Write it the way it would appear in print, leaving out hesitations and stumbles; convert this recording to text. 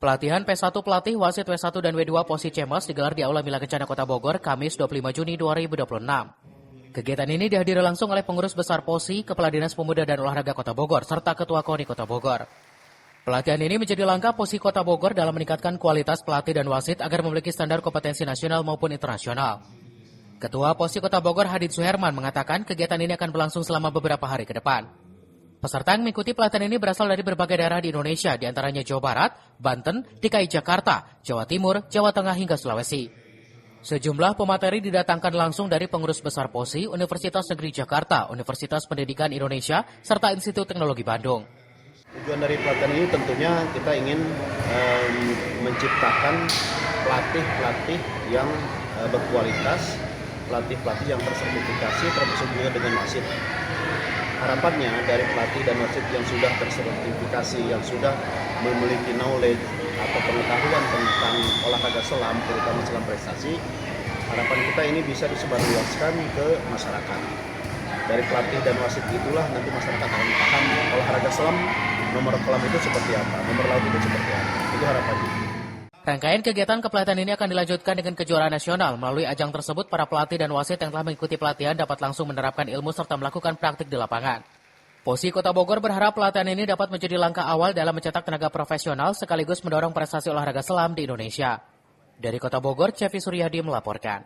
Pelatihan P1 pelatih wasit W1 dan W2 Posi Cemas digelar di Aula Mila Kencana Kota Bogor, Kamis 25 Juni 2026. Kegiatan ini dihadiri langsung oleh pengurus besar Posi, Kepala Dinas Pemuda dan Olahraga Kota Bogor, serta Ketua KONI Kota Bogor. Pelatihan ini menjadi langkah Posi Kota Bogor dalam meningkatkan kualitas pelatih dan wasit agar memiliki standar kompetensi nasional maupun internasional. Ketua Posi Kota Bogor Hadid Suherman mengatakan kegiatan ini akan berlangsung selama beberapa hari ke depan. Peserta yang mengikuti pelatihan ini berasal dari berbagai daerah di Indonesia, diantaranya Jawa Barat, Banten, DKI Jakarta, Jawa Timur, Jawa Tengah hingga Sulawesi. Sejumlah pemateri didatangkan langsung dari pengurus besar Posi, Universitas Negeri Jakarta, Universitas Pendidikan Indonesia, serta Institut Teknologi Bandung. Tujuan dari pelatihan ini tentunya kita ingin menciptakan pelatih-pelatih yang berkualitas, pelatih-pelatih yang tersertifikasi, termasuk juga dengan wasit. Harapannya dari pelatih dan wasit yang sudah tersertifikasi, yang sudah memiliki knowledge atau pengetahuan tentang olahraga selam, terutama selam prestasi, harapan kita ini bisa disebarluaskan ke masyarakat. Dari pelatih dan wasit itulah nanti masyarakat akan paham olahraga selam, nomor kolam itu seperti apa, nomor laut itu seperti apa. Itu harapannya. Rangkaian kegiatan kepelatihan ini akan dilanjutkan dengan kejuaraan nasional. Melalui ajang tersebut, para pelatih dan wasit yang telah mengikuti pelatihan dapat langsung menerapkan ilmu serta melakukan praktik di lapangan. Posi Kota Bogor berharap pelatihan ini dapat menjadi langkah awal dalam mencetak tenaga profesional sekaligus mendorong prestasi olahraga selam di Indonesia. Dari Kota Bogor, Cevi Suryadi melaporkan.